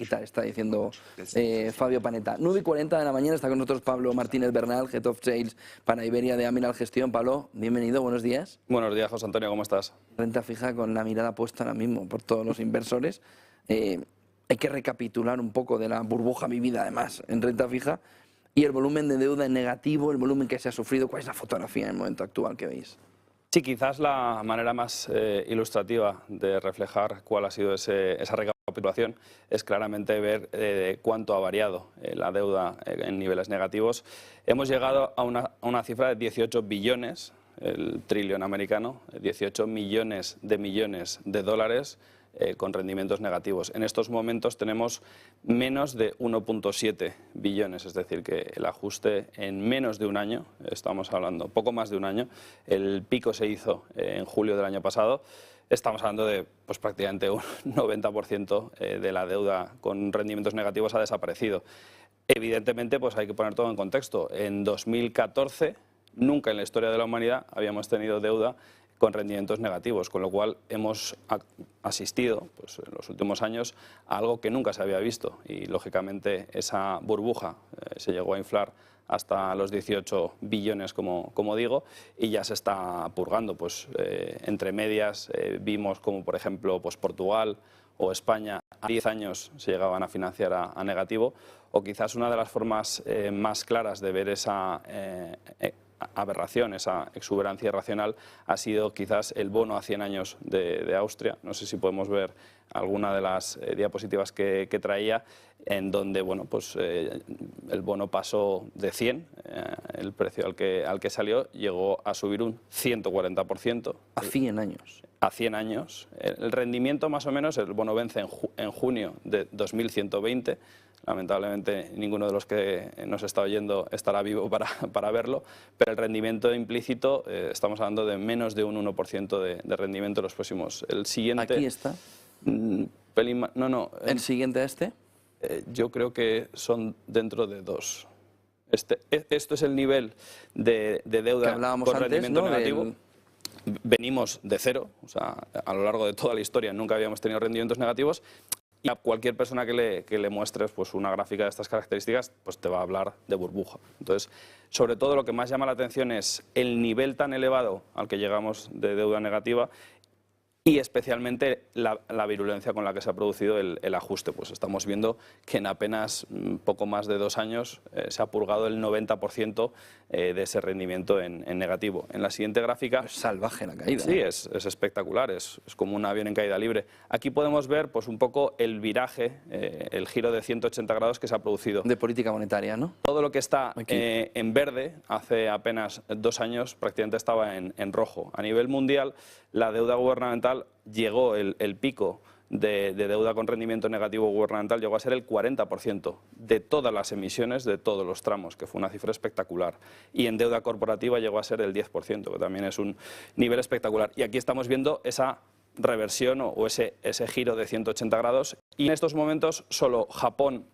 digital, está diciendo Fabio Panetta. 9:40 de la mañana está con nosotros Pablo Martínez Bernal, Head of Sales para Iberia de Amiral Gestión. Pablo, bienvenido, buenos días. Buenos días, José Antonio, ¿cómo estás? Renta fija con la mirada puesta ahora mismo por todos los inversores. Hay que recapitular un poco de la burbuja vivida además en renta fija y el volumen de deuda en negativo, el volumen que se ha sufrido. ¿Cuál es la fotografía en el momento actual que veis? Sí, quizás la manera más ilustrativa de reflejar cuál ha sido esa recapitulación es claramente ver cuánto ha variado la deuda en niveles negativos. Hemos llegado a una cifra de 18 billones, el trillón americano, 18 millones de dólares con rendimientos negativos. En estos momentos tenemos menos de 1,7 billones, es decir, que el ajuste en menos de un año, estamos hablando poco más de un año, el pico se hizo en julio del año pasado, estamos hablando de pues, prácticamente un 90% de la deuda con rendimientos negativos ha desaparecido. Evidentemente, pues hay que poner todo en contexto. En 2014, nunca en la historia de la humanidad habíamos tenido deuda con rendimientos negativos, con lo cual hemos asistido pues, en los últimos años a algo que nunca se había visto y, lógicamente, esa burbuja se llegó a inflar hasta los 18 billones, como digo, y ya se está purgando. Pues, entre medias vimos como, por ejemplo, pues, Portugal o España a 10 años se llegaban a financiar a negativo, o quizás una de las formas más claras de ver esa aberración, esa exuberancia irracional, ha sido quizás el bono a 100 años de Austria. No sé si podemos ver alguna de las diapositivas que traía, en donde bueno, pues, el bono pasó de 100, el precio al que salió, llegó a subir un 140%. A 100 años. A 100 años. El rendimiento más o menos, el bono vence en junio de 2120. Lamentablemente ninguno de los que nos está oyendo estará vivo para verlo, pero el rendimiento implícito, estamos hablando de menos de un 1% de rendimiento en los próximos. El siguiente... Aquí está. No. ¿El siguiente a este? Yo creo que son dentro de 2. Esto es el nivel de deuda con rendimiento negativo. Venimos de cero, o sea, a lo largo de toda la historia nunca habíamos tenido rendimientos negativos. Y a cualquier persona que le muestres pues, una gráfica de estas características, pues te va a hablar de burbuja. Entonces, sobre todo lo que más llama la atención es el nivel tan elevado al que llegamos de deuda negativa y especialmente la virulencia con la que se ha producido el ajuste. Pues estamos viendo que en apenas poco más de 2 años se ha purgado el 90% de ese rendimiento en negativo. En la siguiente gráfica... Es salvaje la caída. Sí, es espectacular, es como un avión en caída libre. Aquí podemos ver pues, un poco el viraje, el giro de 180 grados que se ha producido. De política monetaria, ¿no? Todo lo que está en verde, hace apenas 2 años prácticamente estaba en rojo. A nivel mundial, la deuda gubernamental llegó, el pico de deuda con rendimiento negativo gubernamental llegó a ser el 40% de todas las emisiones de todos los tramos, que fue una cifra espectacular. Y en deuda corporativa llegó a ser el 10%, que también es un nivel espectacular. Y aquí estamos viendo esa reversión o ese giro de 180 grados. Y en estos momentos solo Japón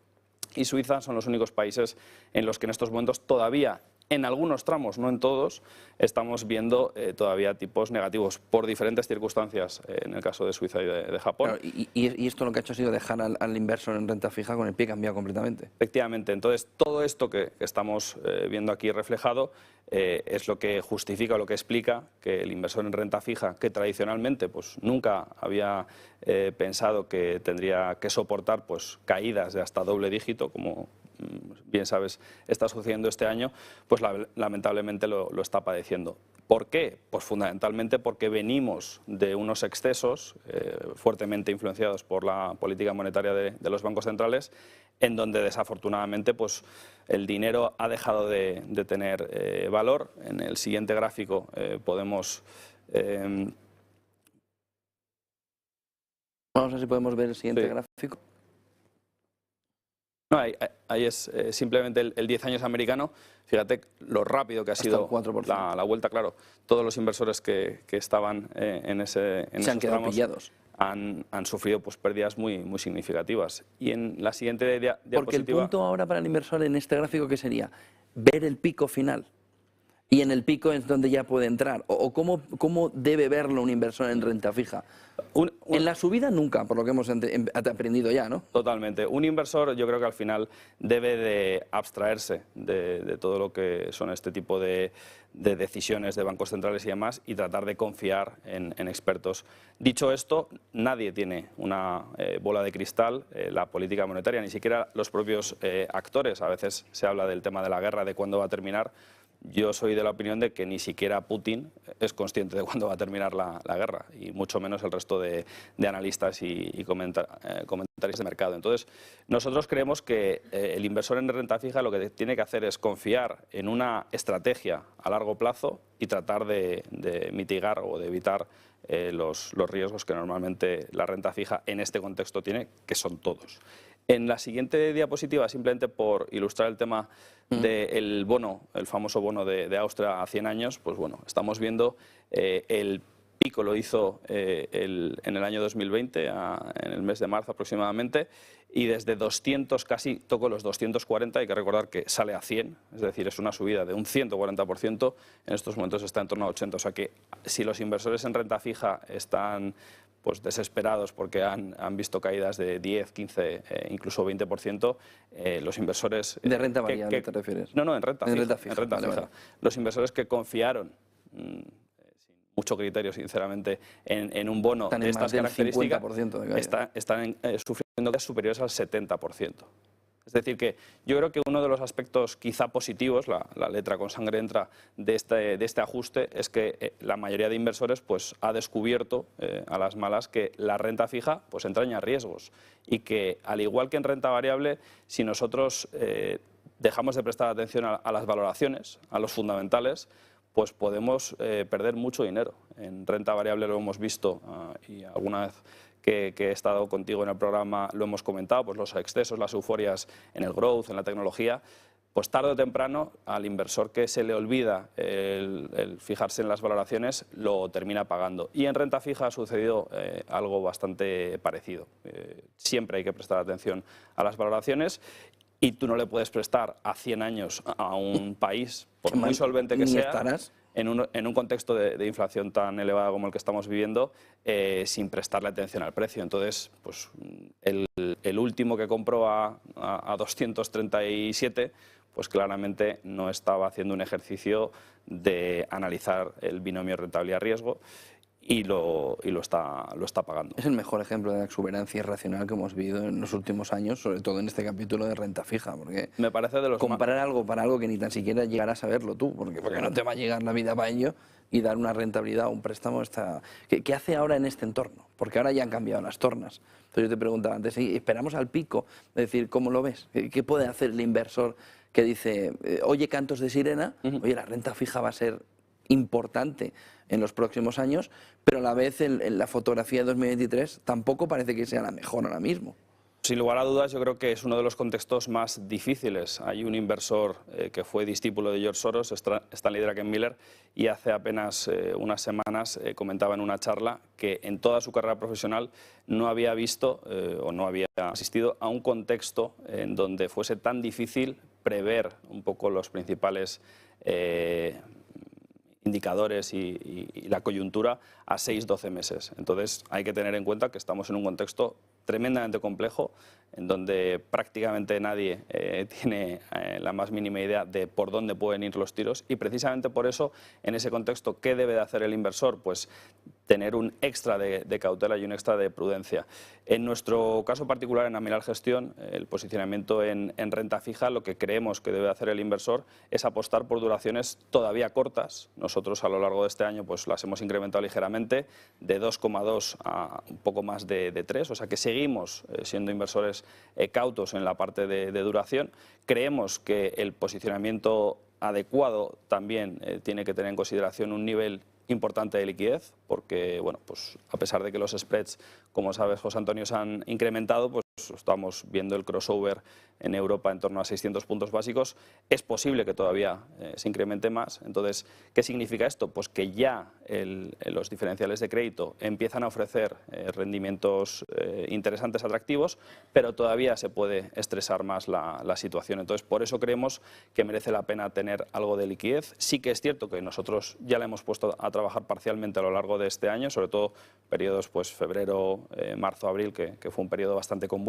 y Suiza son los únicos países en los que en estos momentos todavía, en algunos tramos, no en todos, estamos viendo todavía tipos negativos por diferentes circunstancias, en el caso de Suiza y de Japón. Claro, y esto lo que ha hecho ha sido dejar al inversor en renta fija con el pie cambiado completamente. Efectivamente, entonces todo esto que estamos viendo aquí reflejado es lo que justifica, lo que explica que el inversor en renta fija, que tradicionalmente pues, nunca había pensado que tendría que soportar pues, caídas de hasta doble dígito, como bien sabes está sucediendo este año, pues lamentablemente lo está padeciendo. ¿Por qué? Pues fundamentalmente porque venimos de unos excesos fuertemente influenciados por la política monetaria de los bancos centrales, en donde desafortunadamente pues, el dinero ha dejado de tener valor. En el siguiente gráfico podemos... Vamos a ver si podemos ver el siguiente gráfico. No, ahí es simplemente el 10 años americano. Fíjate lo rápido que ha sido la vuelta, claro. Todos los inversores que estaban en esos tramos pillados. Han sufrido pues, pérdidas muy significativas. Y en la siguiente diapositiva... Porque el punto ahora para el inversor en este gráfico, ¿qué sería? Ver el pico final. y en el pico es donde ya puede entrar. ¿O cómo debe verlo un inversor en renta fija? En la subida nunca, por lo que hemos aprendido ya, ¿no? Totalmente. Un inversor yo creo que al final debe de abstraerse de todo lo que son este tipo de decisiones de bancos centrales y demás y tratar de confiar en expertos. Dicho esto, nadie tiene una bola de cristal, la política monetaria, ni siquiera los propios actores. A veces se habla del tema de la guerra, de cuándo va a terminar. Yo soy de la opinión de que ni siquiera Putin es consciente de cuándo va a terminar la guerra, y mucho menos el resto de analistas y comentarios de mercado. Entonces, nosotros creemos que el inversor en renta fija lo que tiene que hacer es confiar en una estrategia a largo plazo y tratar de mitigar o de evitar los riesgos que normalmente la renta fija en este contexto tiene, que son todos. En la siguiente diapositiva, simplemente por ilustrar el tema del bono, el famoso bono de Austria a 100 años, pues bueno, estamos viendo el pico lo hizo en el año 2020, en el mes de marzo aproximadamente, y desde 200 casi tocó los 240, hay que recordar que sale a 100, es decir, es una subida de un 140%, en estos momentos está en torno a 80, o sea que si los inversores en renta fija están pues desesperados porque han visto caídas de 10, 15, incluso 20%, los inversores... ¿De renta variable te refieres? No, en renta fija. Vale. Los inversores que confiaron, sin mucho criterio, sinceramente, en un bono de estas características, están sufriendo superiores al 70%. Es decir, que yo creo que uno de los aspectos quizá positivos, la letra con sangre entra de este ajuste, es que la mayoría de inversores pues, ha descubierto a las malas que la renta fija pues, entraña riesgos y que, al igual que en renta variable, si nosotros dejamos de prestar atención a las valoraciones, a los fundamentales, pues podemos perder mucho dinero. En renta variable lo hemos visto y alguna vez que he estado contigo en el programa lo hemos comentado, pues los excesos, las euforias en el growth, en la tecnología, pues tarde o temprano al inversor que se le olvida el fijarse en las valoraciones lo termina pagando. Y en renta fija ha sucedido algo bastante parecido. Siempre hay que prestar atención a las valoraciones. Y tú no le puedes prestar a 100 años a un país, por muy solvente que sea, en un contexto de inflación tan elevada como el que estamos viviendo, sin prestarle atención al precio. Entonces, pues el último que compró a 237, pues claramente no estaba haciendo un ejercicio de analizar el binomio rentabilidad-riesgo. Y lo está pagando. Es el mejor ejemplo de la exuberancia irracional que hemos vivido en los últimos años, sobre todo en este capítulo de renta fija, porque me parece de los comprar algo para algo que ni tan siquiera llegarás a saberlo tú, porque no te va a llegar la vida para ello, y dar una rentabilidad a un préstamo ¿Qué hace ahora en este entorno? Porque ahora ya han cambiado las tornas. Entonces yo te preguntaba antes, ¿esperamos al pico? Es decir, ¿cómo lo ves? ¿Qué puede hacer el inversor que dice, oye cantos de sirena, oye, la renta fija va a ser importante en los próximos años, pero a la vez en la fotografía de 2023 tampoco parece que sea la mejor ahora mismo? Sin lugar a dudas, yo creo que es uno de los contextos más difíciles. Hay un inversor que fue discípulo de George Soros, Stanley Druckenmiller, y hace apenas unas semanas comentaba en una charla que en toda su carrera profesional no había visto o no había asistido a un contexto en donde fuese tan difícil prever un poco los principales indicadores y la coyuntura a 6-12 meses. Entonces hay que tener en cuenta que estamos en un contexto tremendamente complejo, en donde prácticamente nadie tiene la más mínima idea de por dónde pueden ir los tiros, y precisamente por eso, en ese contexto, ¿qué debe de hacer el inversor? Pues tener un extra de cautela y un extra de prudencia. En nuestro caso particular, en Amiral Gestión, el posicionamiento en renta fija, lo que creemos que debe hacer el inversor es apostar por duraciones todavía cortas. Nosotros a lo largo de este año pues las hemos incrementado ligeramente, de 2,2 a un poco más de 3, o sea que seguimos siendo inversores cautos en la parte de duración. Creemos que el posicionamiento adecuado también tiene que tener en consideración un nivel importante de liquidez, porque bueno, pues a pesar de que los spreads, como sabes, José Antonio, se han incrementado, pues estamos viendo el crossover en Europa en torno a 600 puntos básicos. Es posible que todavía se incremente más. Entonces, ¿qué significa esto? Pues que ya los diferenciales de crédito empiezan a ofrecer rendimientos interesantes, atractivos, pero todavía se puede estresar más la situación. Entonces, por eso creemos que merece la pena tener algo de liquidez. Sí que es cierto que nosotros ya la hemos puesto a trabajar parcialmente a lo largo de este año, sobre todo periodos pues febrero, marzo, abril, que fue un periodo bastante convulso.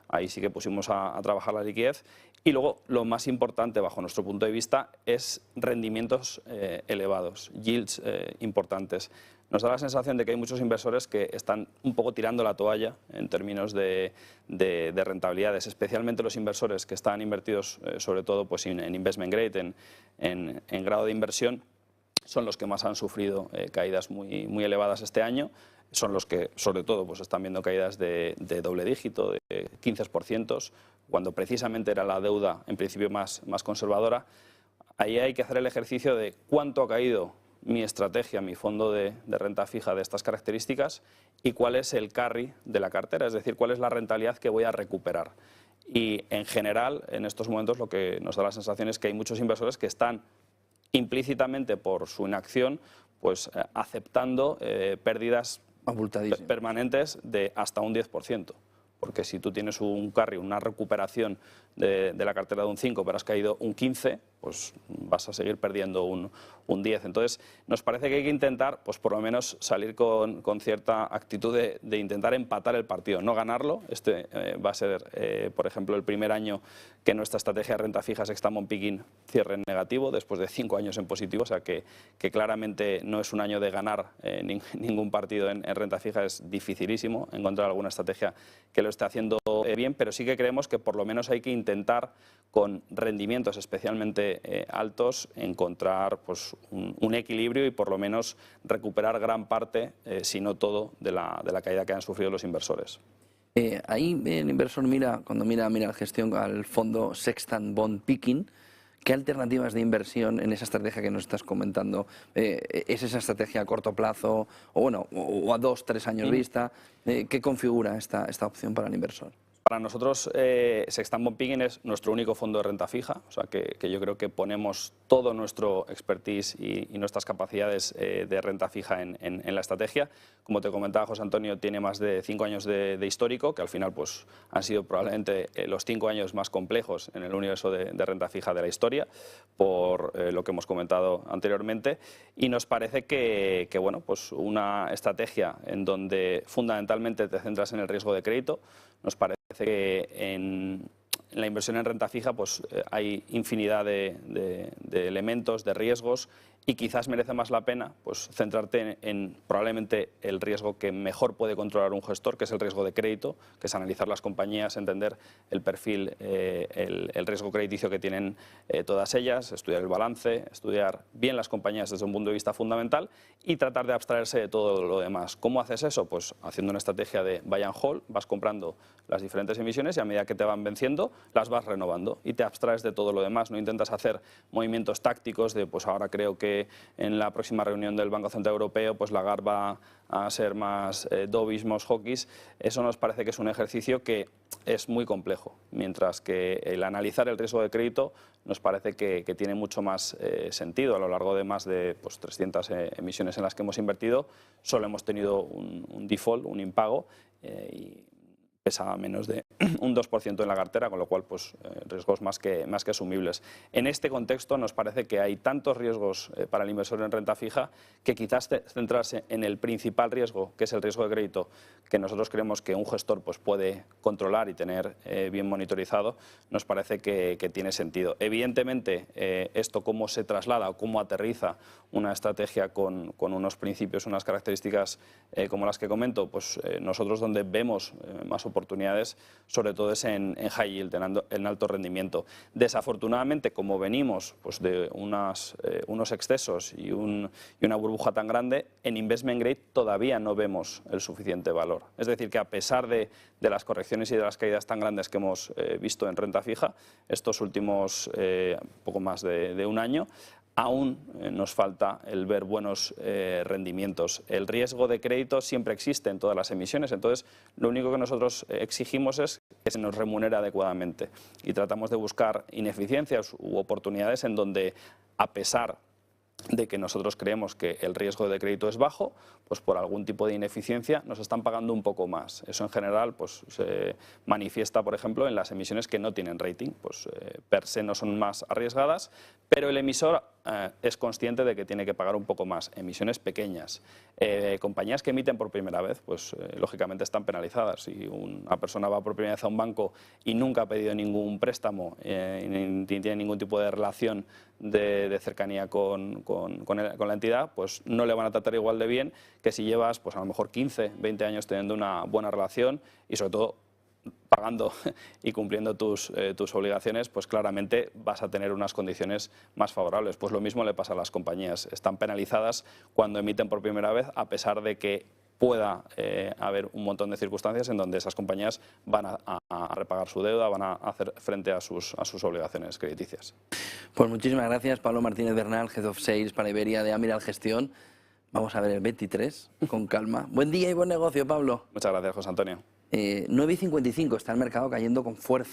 Ahí sí que pusimos a trabajar la liquidez. Y luego, lo más importante, bajo nuestro punto de vista, es rendimientos elevados, yields importantes. Nos da la sensación de que hay muchos inversores que están un poco tirando la toalla en términos de rentabilidades, especialmente los inversores que están invertidos sobre todo pues, en investment grade, en grado de inversión, son los que más han sufrido caídas muy elevadas este año. Son los que, sobre todo, pues están viendo caídas de doble dígito, de 15%, cuando precisamente era la deuda, en principio, más conservadora. Ahí hay que hacer el ejercicio de cuánto ha caído mi estrategia, mi fondo de renta fija de estas características y cuál es el carry de la cartera, es decir, cuál es la rentabilidad que voy a recuperar. Y, en general, en estos momentos lo que nos da la sensación es que hay muchos inversores que están implícitamente, por su inacción, pues aceptando pérdidas permanentes de hasta un 10%. Porque si tú tienes un carry, una recuperación de la cartera de un 5, pero has caído un 15, pues vas a seguir perdiendo un 10. Entonces, nos parece que hay que intentar, pues por lo menos, salir con cierta actitud de intentar empatar el partido, no ganarlo. Este va a ser, por ejemplo, el primer año que nuestra estrategia de renta fija Sextamon Picking cierre en negativo, después de 5 años en positivo, o sea que claramente no es un año de ganar ningún partido en renta fija. Es dificilísimo encontrar alguna estrategia que lo esté haciendo bien, pero sí que creemos que por lo menos hay que intentar, con rendimientos especialmente altos, encontrar pues, un equilibrio y por lo menos recuperar gran parte, si no todo, de la caída que han sufrido los inversores. Ahí el inversor cuando mira la gestión al fondo Sextant Bond Picking, ¿qué alternativas de inversión en esa estrategia que nos estás comentando? ¿Es esa estrategia a corto plazo o a 2-3 años vista? ¿Qué configura esta opción para el inversor? Para nosotros, Sextamon Picking es nuestro único fondo de renta fija, o sea que yo creo que ponemos todo nuestro expertise y nuestras capacidades de renta fija en la estrategia. Como te comentaba, José Antonio tiene más de 5 años de histórico, que al final pues, han sido probablemente los 5 años más complejos en el universo de renta fija de la historia, por lo que hemos comentado anteriormente. Y nos parece que bueno, pues una estrategia en donde fundamentalmente te centras en el riesgo de crédito. Nos parece que en la inversión en renta fija pues, hay infinidad de elementos, de riesgos, y quizás merece más la pena pues, centrarte en probablemente el riesgo que mejor puede controlar un gestor, que es el riesgo de crédito, que es analizar las compañías, entender el perfil, el riesgo crediticio que tienen todas ellas, estudiar el balance, estudiar bien las compañías desde un punto de vista fundamental y tratar de abstraerse de todo lo demás. ¿Cómo haces eso? Pues haciendo una estrategia de buy and hold, vas comprando las diferentes emisiones y a medida que te van venciendo las vas renovando y te abstraes de todo lo demás. No intentas hacer movimientos tácticos de pues ahora creo que en la próxima reunión del Banco Central Europeo pues Lagarde va a ser más dovish, más hawkish. Eso nos parece que es un ejercicio que es muy complejo, mientras que el analizar el riesgo de crédito nos parece que tiene mucho más sentido. A lo largo de más de pues, 300 emisiones en las que hemos invertido, solo hemos tenido un default, un impago, y pesa menos de un 2% en la cartera, con lo cual pues, riesgos más que asumibles. En este contexto nos parece que hay tantos riesgos para el inversor en renta fija que quizás centrarse en el principal riesgo, que es el riesgo de crédito, que nosotros creemos que un gestor pues, puede controlar y tener bien monitorizado, nos parece que tiene sentido. Evidentemente, esto cómo se traslada o cómo aterriza una estrategia con unos principios, unas características como las que comento, pues nosotros donde vemos más oportunidades, sobre todo es en high yield, en alto rendimiento. Desafortunadamente, como venimos pues, de unos excesos y una burbuja tan grande, en investment grade todavía no vemos el suficiente valor. Es decir, que a pesar de las correcciones y de las caídas tan grandes que hemos visto en renta fija estos últimos poco más de un año, aún nos falta el ver buenos rendimientos. El riesgo de crédito siempre existe en todas las emisiones, entonces lo único que nosotros exigimos es que se nos remunere adecuadamente y tratamos de buscar ineficiencias u oportunidades en donde, a pesar de que nosotros creemos que el riesgo de crédito es bajo, pues por algún tipo de ineficiencia nos están pagando un poco más. Eso en general pues, se manifiesta, por ejemplo, en las emisiones que no tienen rating, pues per se no son más arriesgadas, pero el emisor es consciente de que tiene que pagar un poco más. Emisiones pequeñas, compañías que emiten por primera vez, pues lógicamente están penalizadas. Si una persona va por primera vez a un banco y nunca ha pedido ningún préstamo, ni tiene ningún tipo de relación de cercanía con la entidad, pues no le van a tratar igual de bien que si llevas pues a lo mejor 15, 20 años teniendo una buena relación y sobre todo pagando y cumpliendo tus obligaciones, pues claramente vas a tener unas condiciones más favorables. Pues lo mismo le pasa a las compañías. Están penalizadas cuando emiten por primera vez, a pesar de que pueda haber un montón de circunstancias en donde esas compañías van a repagar su deuda, van a hacer frente a sus obligaciones crediticias. Pues muchísimas gracias, Pablo Martínez Bernal, Head of Sales para Iberia de Amiral Gestión. Vamos a ver el 23 con calma. Buen día y buen negocio, Pablo. Muchas gracias, José Antonio. 9,55 está el mercado cayendo con fuerza.